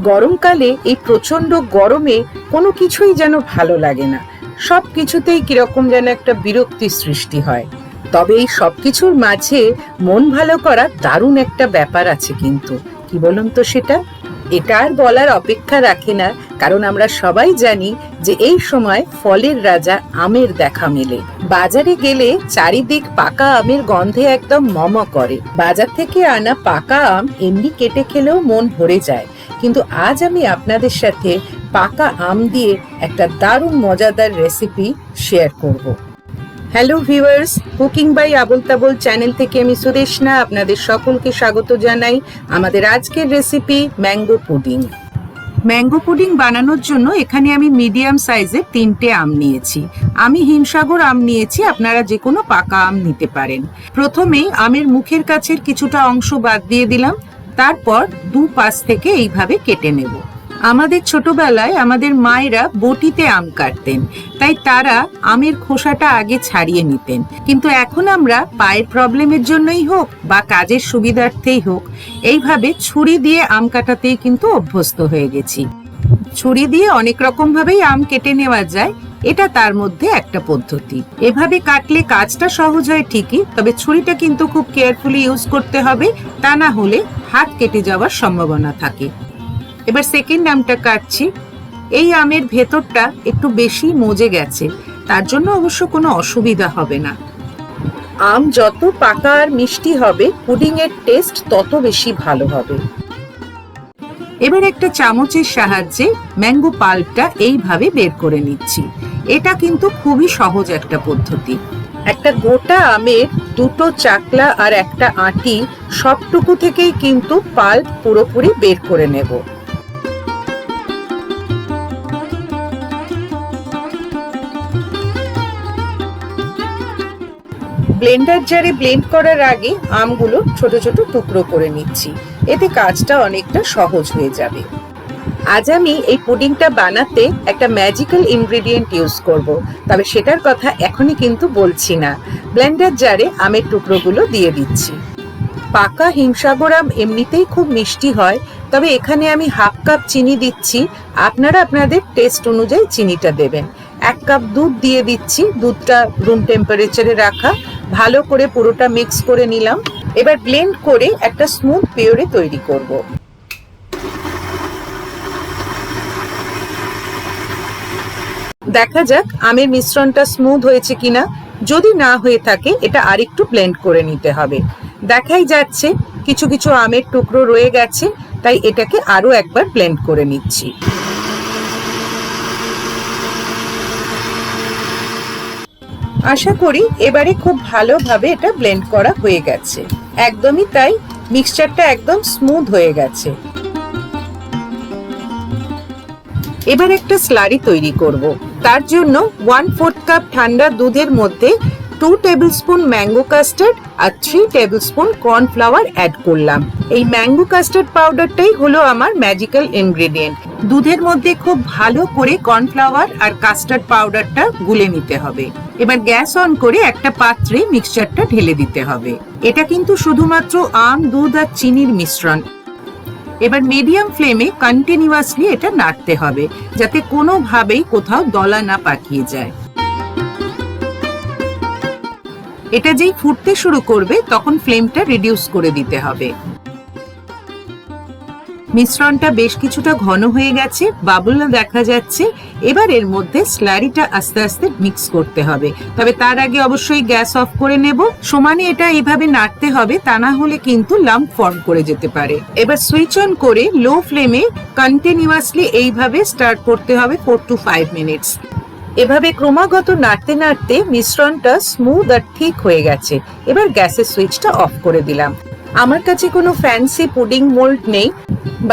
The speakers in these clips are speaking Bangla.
গরমকালে এই প্রচন্ড গরমে কোনো কিছুই যেন ভালো লাগে না, সব কিছুতেই কিরকম যেন একটা বিরক্তি সৃষ্টি হয়। তবে এই সবকিছুর মাঝে মন ভালো করা দারুণ একটা ব্যাপার আছে, কিন্তু কি বলুন তো সেটা? এটা আর বলার অপেক্ষা রাখে না, কারণ আমরা সবাই জানি যে এই সময় ফলের রাজা আমের দেখা মেলে। বাজারে গেলে চারিদিক পাকা আমের গন্ধে একদম মম করে। বাজার থেকে আনা পাকা আম এমনি কেটে খেলেও মন ভরে যায়, কিন্তু আজ আমি আপনাদের সাথে পাকা আম দিয়ে একটা দারুণ মজাদার রেসিপি শেয়ার করব। Hello viewers, cooking by Abol Tabol channel থেকে আমি সুদেশনা আপনাদের সকলকে স্বাগত জানাই। আমাদের আজকের recipe mango pudding. Mango pudding বানানোর জন্য এখানে আমি মিডিয়াম সাইজের 3টে আম নিয়েছি। আমি হিমসাগর আম নিয়েছি, আপনারা যে কোনো পাকা আম নিতে পারেন। প্রথমেই আমের মুখের কাছের কিছুটা অংশ বাদ দিয়ে দিলাম, তারপর দুপাশ থেকে এইভাবে কেটে নেব। আমাদের ছোটবেলায় আমাদের মায়েরা বটিতে আম কাটতেন, তাই তারা আমের খোসাটা আগে ছাড়িয়ে নিতেন। কিন্তু এখন আমরা পায়ের প্রবলেমের জন্যই হোক বা কাজের সুবিধার্থেই হোক, এইভাবে ছুরি দিয়ে আম কাটাতেই কিন্তু অভ্যস্ত হয়ে গেছি। ছুরি দিয়ে অনেক রকম ভাবেই আম কেটে নেওয়া যায়, এটা তার মধ্যে একটা পদ্ধতি। এভাবে কাটলে কাজটা সহজ হয় ঠিকই, তবে ছুরিটা কিন্তু খুব কেয়ারফুলি ইউজ করতে হবে, তা না হলে হাত কেটে যাওয়ার সম্ভাবনা থাকে। এবার সেকেন্ড আমটা কাটছি। এই আমের ভেতরটা একটু বেশি মজে গেছে, তার জন্য অবশ্য কোনো অসুবিধা হবে না। আম যত পাকা আর মিষ্টি হবে, পুডিং এর টেস্ট তত বেশি ভালো হবে। এবার একটা চামচের সাহায্যে ম্যাঙ্গো পাল্পটা এইভাবে বের করে নিচ্ছি। এটা কিন্তু খুবই সহজ একটা পদ্ধতি। একটা গোটা আমের দুটো চাকলা আর একটা আঁটি সবটুকু থেকেই কিন্তু পাল্প পুরোপুরি বের করে নেব। ব্লেন্ডার জারে ব্লেন্ড করার আগে আমগুলো ছোট ছোট টুকরো করে নিচ্ছি, এতে কাজটা অনেকটা সহজ হয়ে যাবে। আজ আমি এই পুডিংটা বানাতে একটা ম্যাজিক্যাল ইনগ্রেডিয়েন্ট ইউজ করব, তবে সেটার কথা এখনই কিন্তু বলছি না। ব্লেন্ডার জারে আমের টুকরোগুলো দিয়ে দিচ্ছি। পাকা হিমসাগর আম এমনিতেই খুব মিষ্টি হয়, তবে এখানে আমি হাফ কাপ চিনি দিচ্ছি। আপনারা আপনাদের টেস্ট অনুযায়ী চিনিটা দেবেন। 1 কাপ দুধ দিয়ে দিচ্ছি, দুধটা রুম টেম্পারেচারে রাখা। ভালো করে পুরোটা মিক্স করে নিলাম। এবার ব্লেন্ড করে একটা স্মুথ পিউরি তৈরি করব। দেখা যাক আমের মিশ্রণটা স্মুথ হয়েছে কিনা। যদি না হয়ে থাকে, এটা আরেকটু ব্লেন্ড করে নিতে হবে। দেখাই যাচ্ছে কিছু কিছু আমের টুকরো রয়ে গেছে, তাই এটাকে আরো একবার ব্লেন্ড করে নিচ্ছি। আশা করি এবারে খুব ভালোভাবে এটা ব্লেন্ড করা হয়ে গেছে। একদমই তাই, মিক্সচারটা একদম স্মুথ হয়ে গেছে। এবার একটা স্লারি তৈরি করব। তার জন্য 1/4 কাপ ঠান্ডা দুধের মধ্যে 2 টেবিলস্পুন ম্যাঙ্গো কাস্টার্ড আর 3 টেবিলস্পুন কর্নফ্লাওয়ার অ্যাড করলাম। এই ম্যাঙ্গো কাস্টার্ড পাউডারটাই হলো আমার ম্যাজিক্যাল ইনগ্রেডিয়েন্ট। দুধের মধ্যে খুব ভালো করে কর্নফ্লাওয়ার আর কাস্টার্ড পাউডারটা গুলে নিতে হবে। এবার গ্যাস অন করে একটা পাত্রে মিক্সচারটা ঢেলে দিতে হবে। এটা কিন্তু শুধুমাত্র আম, দুধ আর চিনির মিশ্রণ। এবার মিডিয়াম ফ্লেমে কন্টিনিউয়াসলি এটা নাড়তে হবে, যাতে কোনোভাবেই কোথাও দলা না পাকিয়ে যায়। এটা যেই ফুটতে শুরু করবে, তখন ফ্লেমটা রিডিউস করে দিতে হবে। মিশ্রণটা বেশ কিছুটা ঘন হয়ে গেছে, বাবল দেখা যাচ্ছে। এবার এর মধ্যে স্লারিটা আস্তে আস্তে মিক্স করতে হবে, তবে তার আগে অবশ্যই গ্যাস অফ করে নেব। সমানে এটা এইভাবে নাড়তে হবে, তা না হলে কিন্তু লাম্প ফর্ম করে যেতে পারে। এবার সুইচ অন করে লো ফ্লেমে কন্টিনিউয়াসলি এইভাবে স্টার্ট করতে হবে 4 to 5 মিনিটস। এভাবে ক্রমাগত নাড়তে নাড়তে মিশ্রণটা স্মুথ আর ঠিক হয়ে গেছে। এবার গ্যাসের সুইচটা অফ করে দিলাম। আমার কাছে কোনো ফ্যান্সি পুডিং মোল্ড নেই।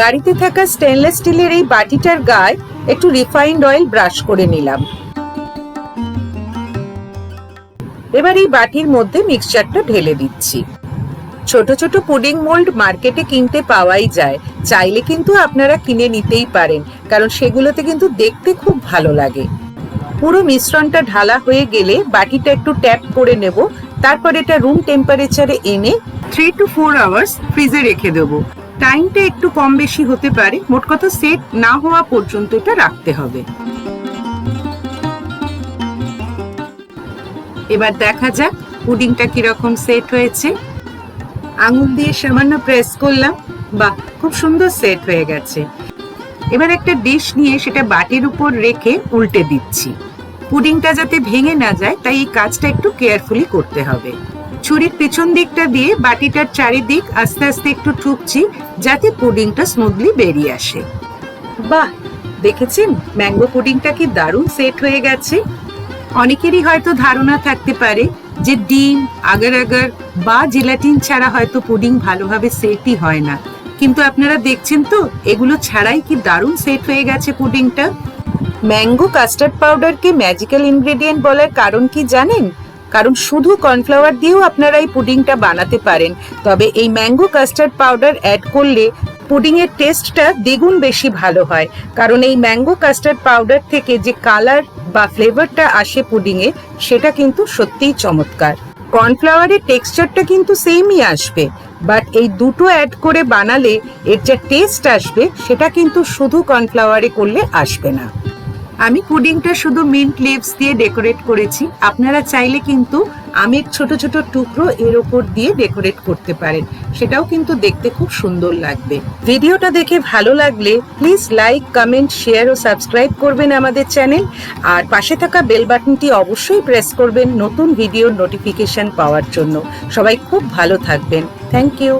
বাড়িতে থাকা স্টেনলেস স্টিলের এই বাটিটার গায়ে একটু রিফাইন্ড অয়েল ব্রাশ করে নিলাম। এবার এই বাটির মধ্যে মিক্সচারটা ঢেলে দিচ্ছি। ছোট ছোট পুডিং মোল্ড মার্কেটে কিনতে পাওয়াই যায়, চাইলে কিন্তু আপনারা কিনে নিতেই পারেন, কারণ সেগুলোতে কিন্তু দেখতে খুব ভালো লাগে। পুরো মিশ্রণটা ঢালা হয়ে গেলে বাটিটা একটু ট্যাপ করে নেব, তারপর এটা রুম টেম্পারেচারে এনে 3 to 4 আওয়ার্স ফ্রিজে রেখে দেবো। টাইমটা একটু কম বেশি হতে পারে, মোট কথা সেট না হওয়া পর্যন্ত এটা রাখতে হবে। এবার দেখা যাক পুডিংটা কিরকম সেট হয়েছে। আঙুল দিয়ে সামান্য প্রেস করলাম, বাহ, খুব সুন্দর সেট হয়ে গেছে। এবার একটা ডিশ নিয়ে সেটা বাটির উপর রেখে উল্টে দিচ্ছি। পুডিংটা যাতে ভেঙে না যায় তাই এই কাজটা একটু কেয়ারফুলি করতে হবে। ছুরির পেছন দিকটা দিয়ে বাটিটার চারিদিক আস্তে আস্তে একটু ঠুকছি যাতে পুডিংটা স্মুথলি বেরিয়ে আসে। বাহ, দেখেছেন ম্যাঙ্গো পুডিংটা কি দারুণ সেট হয়ে গেছে। অনেকেরই হয়তো ধারণা থাকতে পারে যে ডিম, আগার আগার বা জেলাটিন ছাড়া হয়তো পুডিং ভালোভাবে সেটই হয় না, কিন্তু আপনারা দেখছেন তো এগুলো ছাড়াই কি দারুণ সেট হয়ে গেছে পুডিংটা। ম্যাঙ্গো কাস্টার্ড পাউডারকে ম্যাজিক্যাল ইনগ্রেডিয়েন্ট বলার কারণ কি জানেন? কারণ শুধু কর্নফ্লাওয়ার দিয়েও আপনারা এই পুডিংটা বানাতে পারেন, তবে এই ম্যাঙ্গো কাস্টার্ড পাউডার অ্যাড করলে পুডিং এর টেস্টটা দ্বিগুণ বেশি ভালো হয়। কারণ এই ম্যাঙ্গো কাস্টার্ড পাউডার থেকে যে কালার বা ফ্লেভারটা আসে পুডিং এ, সেটা কিন্তু সত্যিই চমৎকার। কর্নফ্লাওয়ারের টেক্সচারটা কিন্তু সেমই আসবে, বাট এই দুটো অ্যাড করে বানালে এর যে টেস্ট আসবে সেটা কিন্তু শুধু কর্নফ্লাওয়ারে করলে আসবে না। আমি পুডিংটা শুধু মিন্ট লিভস দিয়ে ডেকোরেট করেছি, আপনারা চাইলে কিন্তু আমের ছোট ছোট টুকরো এর ওপর দিয়ে ডেকোরেট করতে পারেন, সেটাও কিন্তু দেখতে খুব সুন্দর লাগবে। ভিডিওটা দেখে ভালো লাগলে প্লিজ লাইক, কমেন্ট, শেয়ার ও সাবস্ক্রাইব করবেন আমাদের চ্যানেল, আর পাশে থাকা বেল বাটনটি অবশ্যই প্রেস করবেন নতুন ভিডিওর নোটিফিকেশন পাওয়ার জন্য। সবাই খুব ভালো থাকবেন। Thank you.